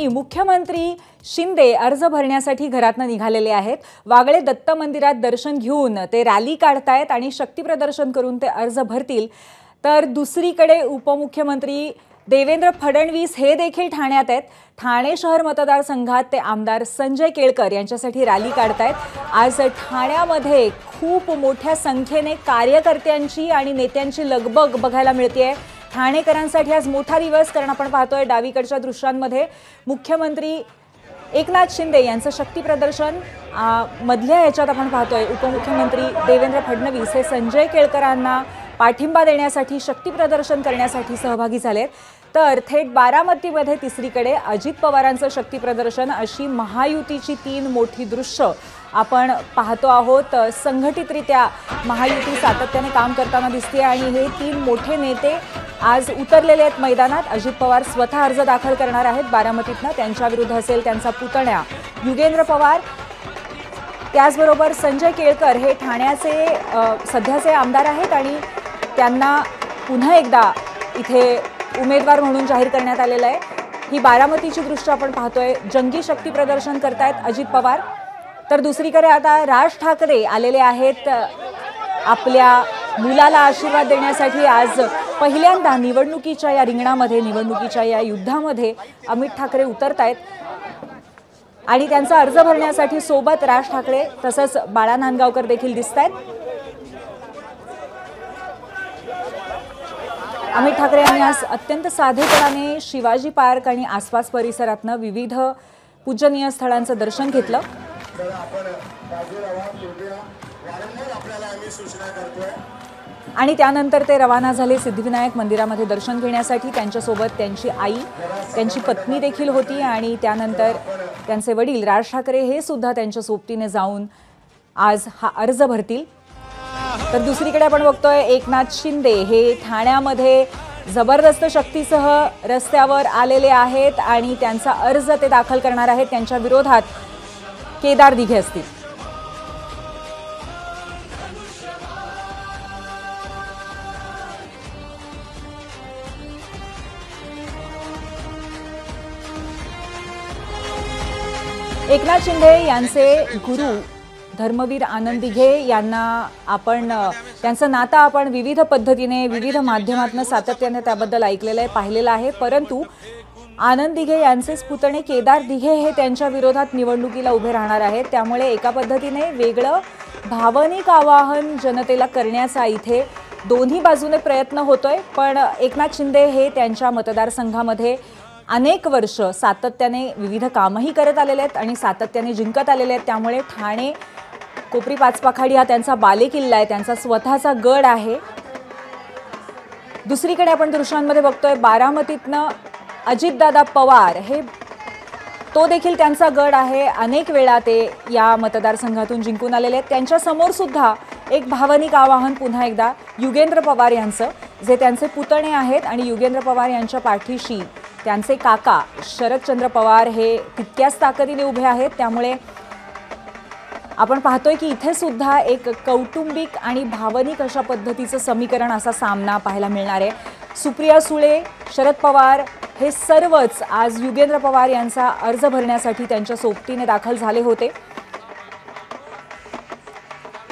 मुख्यमंत्री शिंदे अर्ज भरण्यासाठी घरातून निघालेले आहेत। वागळे दत्त मंदिरात दर्शन घेऊन ते रॅली काढतायत आणि शक्ती प्रदर्शन करून ते अर्ज भरतील। तर दुसरीकडे उपमुख्यमंत्री देवेंद्र फडणवीस हे देखील ठाण्यात आहेत। ठाणे शहर मतदारसंघात ते आमदार संजय केळकर यांच्यासाठी रॅली काढतायत। आज ठाण्यामध्ये खूप मोठ्या संख्येने कार्यकर्त्यांची आणि नेत्यांची लगबग बघायला मिळते। ठाणेकरांसाठी आज मोठा दिवस, कारण आपण पाहतोय डावीकडच्या दृश्यांमध्ये मुख्यमंत्री एकनाथ शिंदे यांचं शक्ती प्रदर्शन मधल्या ह्याच्यात आपण पाहतोय। उपमुख्यमंत्री देवेंद्र फडणवीस हे संजय केळकरांना पाठिंबा देण्यासाठी शक्ती प्रदर्शन करण्यासाठी सहभागी झालेत। तर थेट बारामतीमध्ये तिसरीकडे अजित पवारांचं शक्ती प्रदर्शन, अशी महायुतीची तीन मोठी दृश्य आपण पाहतो आहोत। संघटितरित्या महायुती सातत्याने काम करताना दिसते आणि हे तीन मोठे नेते आज उतरलेले आहेत मैदानात। अजित पवार स्वतः अर्ज दाखल करणार आहेत बारामतीतनं, त्यांच्या विरुद्ध असेल त्यांचा पुतण्या युगेंद्र पवार। त्याचबरोबर संजय केळकर हे ठाण्याचे सध्याचे आमदार आहेत आणि त्यांना पुन्हा एकदा इथे उमेदवार म्हणून जाहीर करण्यात आलेलं आहे। ही बारामतीची दृश्य आपण पाहतोय। जंगी शक्ती प्रदर्शन करतायत अजित पवार। तर दुसरीकडे आता राज ठाकरे आलेले आहेत आपल्या मुलाला आशीर्वाद देण्यासाठी। आज पहिल्यांदा निवडणुकीच्या या रिंगणामध्ये, निवडणुकीच्या या युद्धामध्ये अमित ठाकरे उतरतायत आणि त्यांचा अर्ज भरण्यासाठी सोबत राज ठाकरे तसंच बाळा नांदगावकर देखील दिसतायत। अमित ठाकरे यांनी आज अत्यंत साधेपणाने शिवाजी पार्क आणि आसपास परिसरातनं विविध पूजनीय स्थळांचं दर्शन घेतलं आणि त्यानंतर ते रवाना झाले सिद्धिविनायक मंदिरामध्ये दर्शन घेण्यासाठी। त्यांच्यासोबत त्यांची आई, त्यांची पत्नी देखील होती आणि त्यानंतर त्यांचे वडील राज ठाकरे हे सुद्धा त्यांच्या सोबतीने जाऊन आज हा अर्ज भरतील। तर दुसरीकडे आपण बघतोय एकनाथ शिंदे हे ठाण्यामध्ये जबरदस्त शक्तीसह रस्त्यावर आलेले आहेत आणि त्यांचा अर्ज ते दाखल करणार आहेत। त्यांच्या विरोधात केदार दिघे असतील। एकनाथ शिंदे यांचे गुरु धर्मवीर आनंद दिघे यांना आपण त्यांचं नातं आपण विविध पद्धतीने विविध माध्यमातून सातत्याने त्याबद्दल ऐकलेलं आहे, पाहिलेलं आहे। परंतु आनंद दिघे यांचेच पुतणे केदार दिघे हे त्यांच्या विरोधात निवडणुकीला उभे राहणार आहेत। त्यामुळे एका पद्धतीने वेगळं भावनिक आवाहन जनतेला करण्याचा इथे दोन्ही बाजूने प्रयत्न होतोय। पण एकनाथ शिंदे हे त्यांच्या मतदारसंघामध्ये अनेक वर्ष सातत्याने विविध कामही करत आलेले आहेत आणि सातत्याने जिंकत आलेले आहेत। त्यामुळे ठाणे कोपरी पाचपाखाडी हा त्यांचा बालेकिल्ला आहे, त्यांचा स्वतःचा गड आहे। दुसरीकडे आपण दृश्यांमध्ये बघतोय बारामतीतनं अजितदादा पवार हे तो देखील त्यांचा गड आहे। अनेक वेळा ते या मतदारसंघातून जिंकून आलेले आहेत। त्यांच्या समोर सुद्धा एक भावनिक आवाहन पुन्हा एकदा युगेंद्र पवार यांचं, जे त्यांचे पुतणे आहेत आणि युगेंद्र पवार यांच्या पाठीशी त्यांचे काका शरदचंद्र पवार हे तितक्याच ताकदीने उभे आहेत। त्यामुळे आपण पाहतोय की इथे सुद्धा एक कौटुंबिक आणि भावनिक अशा पद्धतीचं समीकरण, असा सामना पाहायला मिळणार आहे। सुप्रिया सुळे, शरद पवार हे सर्वच आज युगेंद्र पवार यांचा अर्ज भरण्यासाठी त्यांच्या सोबतीने दाखल झाले होते।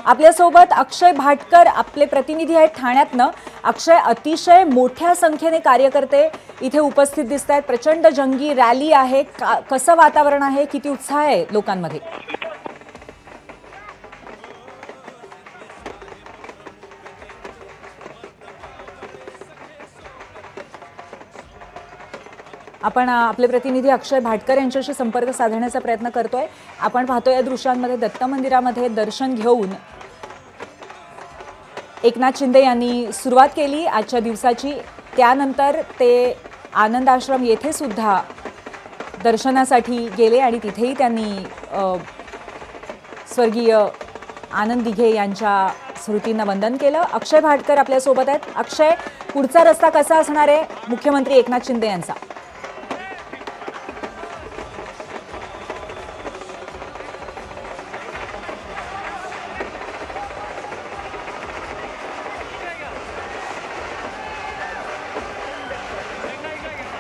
आपल्यासोबत अक्षय भाटकर आपले प्रतिनिधी आहेत ठाण्यातनं। अक्षय, अतिशय मोठ्या संख्येने कार्यकर्ते इथे उपस्थित दिसत आहेत। प्रचंड जंगी रॅली आहे, कसं वातावरण आहे, किती उत्साह आहे लोकांमध्ये? आपण आपले प्रतिनिधी अक्षय भाटकर यांच्याशी संपर्क साधण्याचा प्रयत्न करतोय। आपण पाहतोय या दृश्यांमध्ये दत्त मंदिरामध्ये दर्शन घेऊन एकनाथ शिंदे यांनी सुरुवात केली आजच्या दिवसाची। त्यानंतर ते आनंद आश्रम येथे सुद्धा दर्शनासाठी गेले आणि तिथेही त्यांनी स्वर्गीय आनंद दिघे यांच्या स्मृतींना वंदन केलं। अक्षय भाटकर आपल्यासोबत आहेत। अक्षय, पुढचा रस्ता कसा असणार आहे मुख्यमंत्री एकनाथ शिंदे यांचा?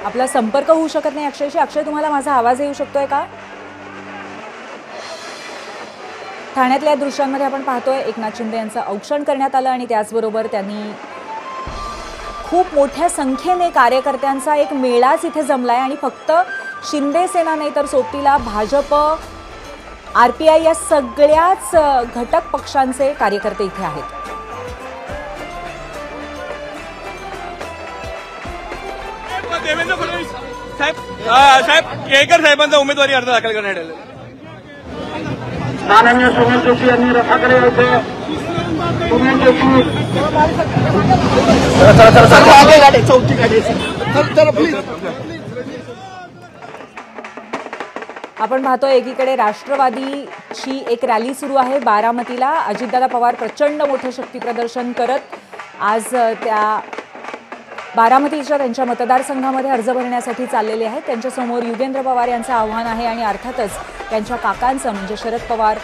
आपला संपर्क होऊ शकत नाही अक्षयशी. अक्षय, तुम्हाला माझा आवाज येऊ शकतोय का? ठाण्यातल्या दृश्यांमध्ये आपण पाहतोय एकनाथ शिंदे यांचं औक्षण करण्यात आलं आणि त्याचबरोबर त्यांनी खूप मोठ्या संख्येने कार्यकर्त्यांचा एक मेळाच इथे जमलाय आणि फक्त शिंदे सेना नाही तर सोबतीला भाजप, RPI या सगळ्याच घटक पक्षांचे कार्यकर्ते इथे आहेत. देवेंद्र फडणवीस साहेब केळकर साहेबांचा उमेदवारी अर्ज दाखल करण्यात आला. माननीय सुनील जोशी यांनी रथाकडे होते. सुनील जोशी चौथी गाडी प्लीज. आपण पाहतोय एकीकडे राष्ट्रवादीची एक रॅली सुरू आहे बारामतीला. अजितदादा पवार प्रचंड मोठं शक्ती प्रदर्शन करत आज त्या बारामतीच्या त्यांच्या मतदारसंघामध्ये अर्ज भरण्यासाठी चाललेले आहेत. त्यांच्यासमोर युगेंद्र पवार यांचं आव्हान आहे आणि अर्थातच त्यांच्या काकांचं म्हणजे शरद पवार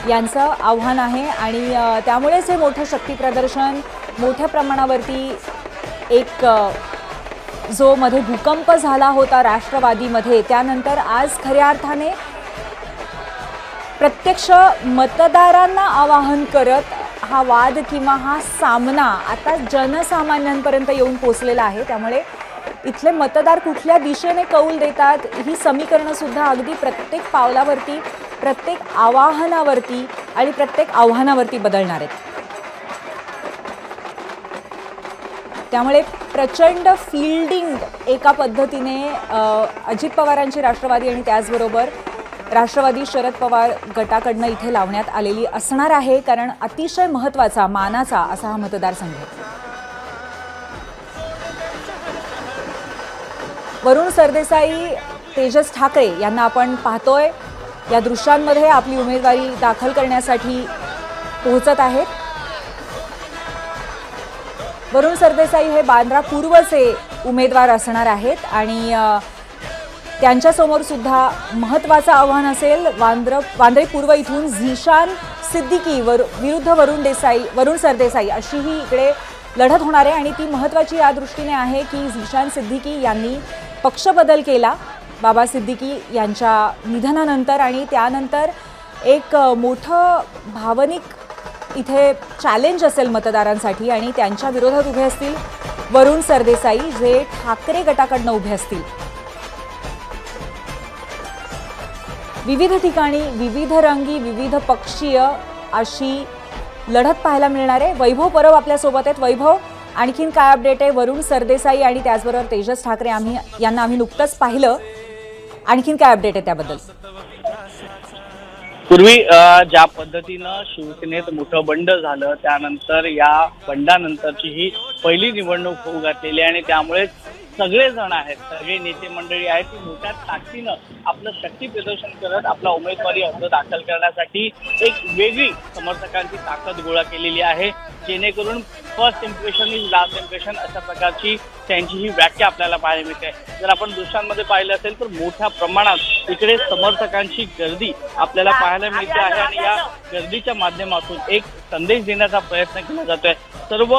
यांचं आव्हान आहे आणि त्यामुळेच हे मोठं शक्ती प्रदर्शन मोठ्या प्रमाणावरती एक जो मध्ये भूकंप झाला होता राष्ट्रवादीमध्ये त्यानंतर आज खऱ्या अर्थाने प्रत्यक्ष मतदारांना आवाहन करत हा वाद किंवा हा सामना आता जनसामान्यांपर्यंत येऊन पोचलेला आहे. त्यामुळे इथले मतदार कुठल्या दिशेने कौल देतात ही समीकरणं सुद्धा अगदी प्रत्येक पावलावरती, प्रत्येक आवाहनावरती आणि प्रत्येक आव्हानावरती बदलणार आहेत. त्यामुळे प्रचंड फील्डिंग एका पद्धतीने अजित पवारांची राष्ट्रवादी आणि त्याचबरोबर राष्ट्रवादी शरद पवार गटाकडनं इथे लावण्यात आलेली असणार आहे, कारण अतिशय महत्त्वाचा मानाचा असा हा मतदारसंघ आहे. वरुण सरदेसाई, तेजस ठाकरे यांना आपण पाहतोय या दृश्यांमध्ये आपली उमेदवारी दाखल करण्यासाठी पोहोचत आहेत. वरुण सरदेसाई हे बांद्रा पूर्वचे उमेदवार असणार आहेत आणि त्यांच्यासमोर सुद्धा महत्त्वाचं आव्हान असेल. वांद्रे पूर्व इथून झिशान सिद्दीकी विरुद्ध वरुण सरदेसाई अशी ही इकडे लढत होणार आहे आणि ती महत्त्वाची या दृष्टीने आहे की झिशान सिद्दीकी यांनी पक्ष बदल केला बाबा सिद्दीकी यांच्या निधनानंतर आणि त्यानंतर एक मोठं भावनिक इथे चॅलेंज असेल मतदारांसाठी आणि त्यांच्या विरोधात उभे असतील वरुण सरदेसाई जे ठाकरे गटाकडनं उभे असतील. विविध ठिकाणी विविध रंगी विविध पक्षीय अशी लढत पाहायला मिळणार आहे. वैभव परब आपल्यासोबत आहेत. वैभव, आणखीन काय अपडेट आहे? वरुण सरदेसाई आणि त्याचबरोबर तेजस ठाकरे यांना आम्ही नुकतंच पाहिलं, आणखीन काय अपडेट आहे त्याबद्दल? पूर्वी ज्या पद्धतीनं शिवसेनेत मोठं बंड झालं त्यानंतर या बंडानंतरची ही पहिली निवडणूक होऊ घातलेली आहे आणि त्यामुळे सगळेजण आहेत, सगळे नेते मंडळी आहेत ती मोठ्या ताकदीनं आपलं शक्ती प्रदर्शन करत आपला उमेदवारी अर्ज दाखल करण्यासाठी एक वेगळी समर्थकांची ताकद गोळा केलेली आहे, जेणेकरून first impression is last impression अशा प्रकारची त्यांची ही व्याख्या आपल्याला पाहायला मिळते. जर आपण दृश्यांमध्ये पाहिलं असेल तर मोठ्या प्रमाणात इकडे समर्थकांची गर्दी आपल्याला पाहायला मिळते आहे आणि या गर्दीच्या माध्यमातून एक संदेश देण्याचा प्रयत्न केला जातोय. सर्व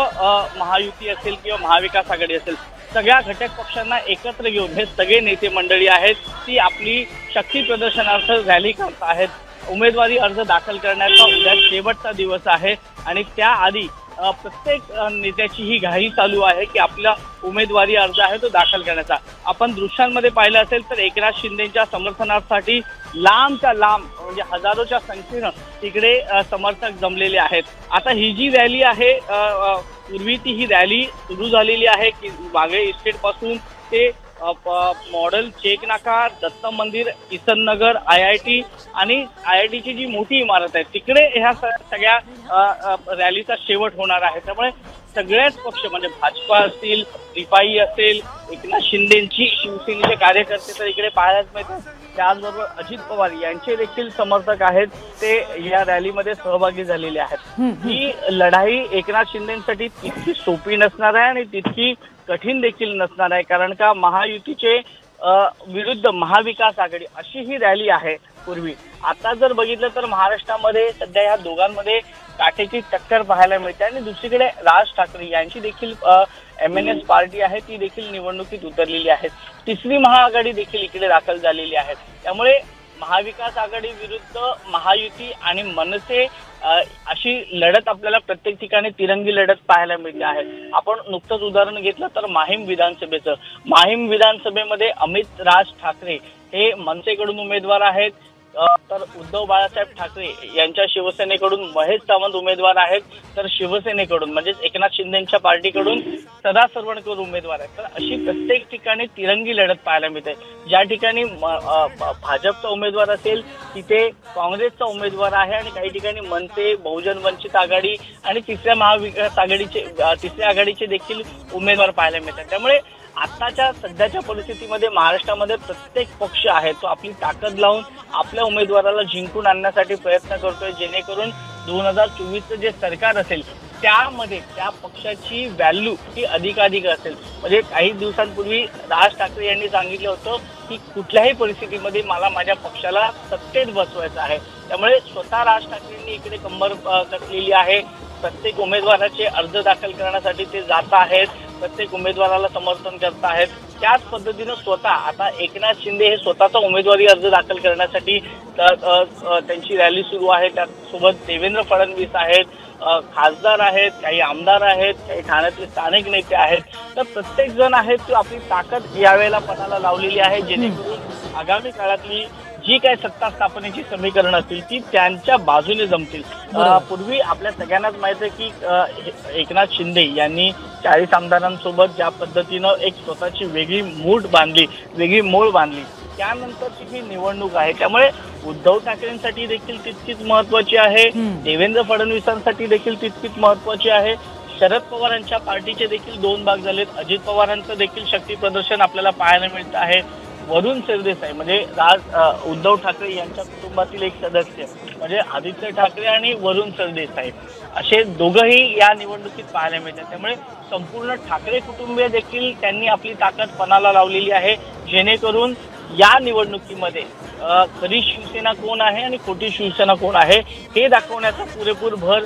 महायुती असेल किंवा महाविकास आघाडी असेल सगळ्या घटक पक्षांना एकत्र घेऊन हे सगळे नेते मंडळी आहेत ती आपली शक्ती प्रदर्शनार्थ रॅली करत आहेत. उमेदवारी अर्ज दाखल करण्याचा उद्या शेवटचा दिवस आहे आणि त्याआधी प्रत्येक नेत्याची ही घाई चालू आहे की आपला उमेदवारी अर्ज आहे तो दाखल करण्याचा. आपण दृश्यांमध्ये पाहिलं असेल तर एकनाथ शिंदेच्या समर्थनासाठी लांबच्या लांब म्हणजे हजारोच्या संख्येनं तिकडे समर्थक जमलेले आहेत. आता ही जी रॅली आहे पूर्वी ती ही रॅली सुरू झालेली आहे की वागळे इस्टेट पासून ते मॉडेल चेक नाका, दत्त मंदिर, किसन नगर, IIT आणि IITची जी मोठी इमारत आहे तिकडे ह्या सगळ्या रॅलीचा शेवट होणार आहे. त्यामुळे सगळेच पक्ष म्हणजे भाजपा असतील, रिपाई असेल, एकनाथ शिंदेची शिवसेनेचे कार्यकर्ते तर इकडे पाहायलाच मिळतात. त्याचबरोबर अजित पवार यांचे देखील समर्थक आहेत ते या रॅलीमध्ये सहभागी झालेले आहेत. ही लढाई एकनाथ शिंदेसाठी तितकी सोपी नसणार आहे आणि तितकी कठीण देखील नसणार आहे, कारण का महायुतीचे विरुद्ध महाविकास आघाडी अशी ही रॅली आहे पूर्वी. आता जर बघितलं तर महाराष्ट्रामध्ये सध्या या दोघांमध्ये काटेची टक्कर पाहायला मिळते आणि दुसरीकडे राज ठाकरे यांची देखील MNS पार्टी आहे ती देखील निवडणुकीत उतरलेली आहे. तिसरी महाआघाडी देखील इकडे दाखल झालेली आहे. त्यामुळे महाविकास आघाडी विरुद्ध महायुती आणि मनसे अशी लढत आपल्याला प्रत्येक ठिकाणी तिरंगी लढत पाहायला मिळते आहे. आपण नुकतंच उदाहरण घेतलं तर माहीम विधानसभेचं. माहीम विधानसभेमध्ये अमित राज ठाकरे हे मनसेकडून उमेदवार आहेत, तर उद्धव बाळासाहेब ठाकरे यांच्या शिवसेनेकडून महेश सावंत उमेदवार आहेत, तर शिवसेनेकडून म्हणजेच एकनाथ शिंदेच्या पार्टीकडून सदा सरवणकर उमेदवार आहेत. तर अशी प्रत्येक ठिकाणी तिरंगी लढत पाहायला मिळते. ज्या ठिकाणी भाजपचा उमेदवार असेल तिथे काँग्रेसचा उमेदवार आहे आणि काही ठिकाणी मनसे, बहुजन वंचित आघाडी आणि तिसऱ्या महाविकास आघाडीचे तिसऱ्या आघाडीचे देखील उमेदवार पाहायला मिळतात. त्यामुळे आताच्या सध्याच्या परिस्थितीमध्ये महाराष्ट्रामध्ये प्रत्येक पक्ष आहे तो आपली ताकद लावून आपल्या उमेदवाराला जिंकून आणण्यासाठी प्रयत्न करतोय, जेणेकरून 2024चं जे सरकार असेल त्यामध्ये त्या पक्षाची व्हॅल्यू ही अधिकाधिक असेल. म्हणजे काही दिवसांपूर्वी राज ठाकरे यांनी सांगितलं होतं की कुठल्याही परिस्थितीमध्ये मला माझ्या पक्षाला सत्तेत बसवायचं आहे. त्यामुळे स्वतः राज ठाकरेंनी इकडे कंबर कसलेली आहे. प्रत्येक उमेदवाराचे अर्ज दाखल करण्यासाठी ते जात आहेत, प्रत्येक उमेदवाराला समर्थन करत आहेत. त्याच पद्धतीनं स्वतः आता एकनाथ शिंदे हे स्वतःचा उमेदवारी अर्ज दाखल करण्यासाठी त्यांची रॅली सुरू आहे. त्यासोबत देवेंद्र फडणवीस आहेत, खासदार आहेत, काही आमदार आहेत, काही ठाण्यातले स्थानिक नेते आहेत. तर प्रत्येक जण आहेत तो आपली ताकद यावेळेला पणाला लावलेली आहे, जेणेकरून आगामी काळातली जी काही सत्ता स्थापनेची समीकरण असतील ती त्यांच्या बाजूने जमतील. पूर्वी आपल्या सगळ्यांनाच माहित आहे की एकनाथ शिंदे यांनी 40 आमदारांसोबत ज्या पद्धतीनं एक स्वतःची वेगळी मूठ बांधली, वेगळी मोळ बांधली, त्यानंतरची ही निवडणूक आहे. त्यामुळे उद्धव ठाकरेंसाठी देखील तितकीच महत्वाची आहे, देवेंद्र फडणवीसांसाठी देखील तितकीच महत्वाची आहे. शरद पवारांच्या पार्टीचे देखील 2 भाग झालेत. अजित पवारांचं देखील शक्ती प्रदर्शन आपल्याला पाहायला मिळत आहे. वरुण सरदेसाई म्हणजे उद्धव ठाकरे यांच्या कुटुंबातील एक सदस्य म्हणजे आदित्य ठाकरे आणि वरुण सरदेसाई असे दोघंही या निवडणुकीत पाहायला मिळतात. त्यामुळे संपूर्ण ठाकरे कुटुंबीय देखील त्यांनी आपली ताकद पणाला लावलेली आहे, जेणेकरून या निवडणुकीमध्ये खरी शिवसेना कोण आहे आणि खोटी शिवसेना कोण आहे हे दाखवण्याचा पुरेपूर भर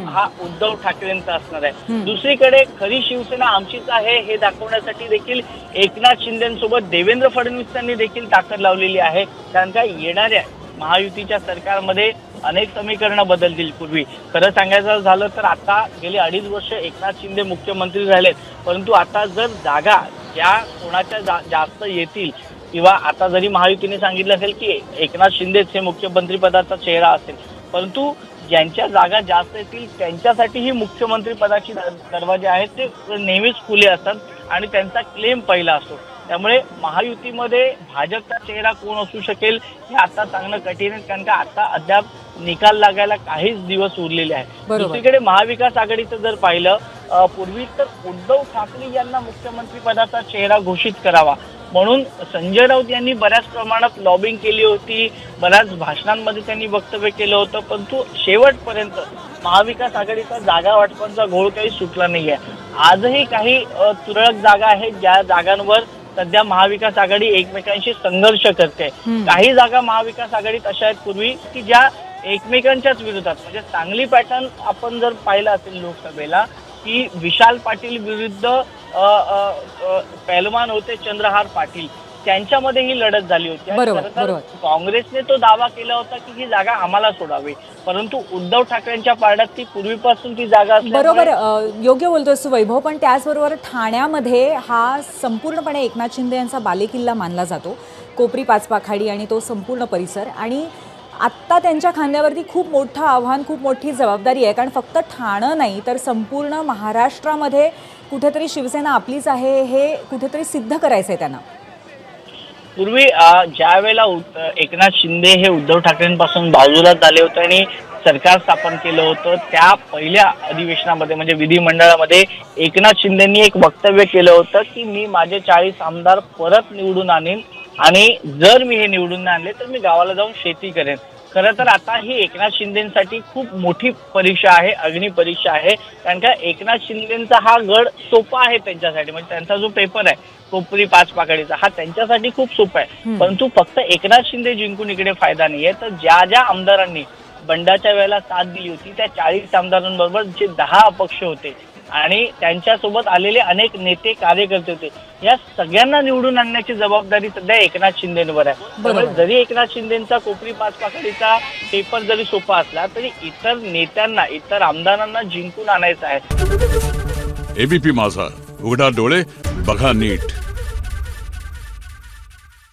हा उद्धव ठाकरेंचा असणार आहे. दुसरीकडे खरी शिवसेना आमचीच आहे हे दाखवण्यासाठी देखील एकनाथ शिंदेसोबत देवेंद्र फडणवीसांनी देखील ताकद लावलेली आहे. कारण का येणाऱ्या महायुतीच्या सरकारमध्ये अनेक समीकरणं बदलतील. पूर्वी खरं सांगायचं झालं तर आता गेली 2.5 वर्ष एकनाथ शिंदे मुख्यमंत्री झालेत, परंतु आता जर जागा ज्या कोणाच्या जास्त येतील किंवा आता जरी महायुतीने सांगितलं असेल की एकनाथ शिंदेच हे मुख्यमंत्री पदाचा चेहरा असेल, परंतु ज्यांच्या जागा जास्त येतील त्यांच्यासाठीही मुख्यमंत्री पदाची दरवाजे आहेत ते नेहमीच खुले असतात आणि त्यांचा क्लेम पहिला असतो. त्यामुळे महायुतीमध्ये भाजपचा चेहरा कोण असू शकेल हे आता सांगणं कठीण आहे, कारण का आता अद्याप निकाल लागायला काहीच दिवस उरलेले आहेत. दुसरीकडे महाविकास आघाडीचं जर पाहिलं पूर्वी तर उद्धव ठाकरे यांना मुख्यमंत्री पदाचा चेहरा घोषित करावा म्हणून संजय राऊत यांनी बऱ्याच प्रमाणात लॉबिंग केली होती, बऱ्याच भाषणांमध्ये त्यांनी वक्तव्य केलं होतं, परंतु शेवटपर्यंत महाविकास आघाडीचा जागा वाटपांचा घोळ काही सुटला नाहीये. आजही काही तुरळक जागा आहेत ज्या जागांवर सध्या महाविकास आघाडी एकमेकांशी संघर्ष करते. काही जागा महाविकास आघाडीत अशा आहेत पूर्वी की ज्या एकमेकांच्याच विरोधात, म्हणजे सांगली पॅटर्न आपण जर पाहिलं असेल लोकसभेला की विशाल पाटील विरुद्ध पहलवान होते चंद्रहार पाटील, त्यांच्यामध्ये ही लढत झाली होती. काँग्रेसने तो दावा केला होता की ही जागा आम्हाला सोडावी, परंतु उद्धव ठाकरेंच्या पारड्यात ती पूर्वीपासून ती जागा बरोबर योग्य बोलतोस वैभव. पण त्याचबरोबर ठाण्यामध्ये हा संपूर्णपणे एकनाथ शिंदे यांचा बालेकिल्ला मानला जातो, कोपरी पाचपाखाडी आणि तो संपूर्ण परिसर. आणि आत्ता त्यांच्या खांद्यावरती खूप मोठं आव्हान, खूप मोठी जबाबदारी आहे, कारण फक्त ठाणं नाही तर संपूर्ण महाराष्ट्रामध्ये कुठेतरी शिवसेना आपलीच आहे हे कुठेतरी सिद्ध करायचं आहे त्यांना. पूर्वी ज्या वेळेला एकनाथ शिंदे हे उद्धव ठाकरेंपासून बाजूला झाले होते आणि सरकार स्थापन केलं होतं, त्या पहिल्या अधिवेशनामध्ये म्हणजे विधिमंडळामध्ये एकनाथ शिंदेंनी एक वक्तव्य केलं होतं की मी माझे 40 आमदार परत निवडून आणीन आणि जर मी हे निवडून आणले तर मी गावाला जाऊन शेती करेन. खरं तर आता ही एकनाथ शिंदेसाठी खूप मोठी परीक्षा आहे, अग्निपरीक्षा आहे. कारण का एकनाथ शिंदेचा हा गड सोपा आहे त्यांच्यासाठी, म्हणजे त्यांचा जो पेपर आहे कोपरी 5 पाकळीचा हा त्यांच्यासाठी खूप सोपा आहे. परंतु फक्त एकनाथ शिंदे जिंकून इकडे फायदा नाहीये, तर ज्या आमदारांनी बंडाच्या वेळेला साथ दिली होती त्या 40 आमदारांबरोबर जे 10 अपक्ष होते आणि त्यांच्यासोबत आलेले अनेक नेते कार्यकर्ते होते, या सगळ्यांना निवडून आणण्याची जबाबदारी सध्या एकनाथ शिंदेंवर आहे. त्यामुळे जरी एकनाथ शिंदेचा कोपरी 5 पाकळीचा पेपर जरी सोपा असला तरी इतर नेत्यांना, इतर आमदारांना जिंकून आणायचं आहे. एबीपी माझा, उघडा डोळे बघा नीट.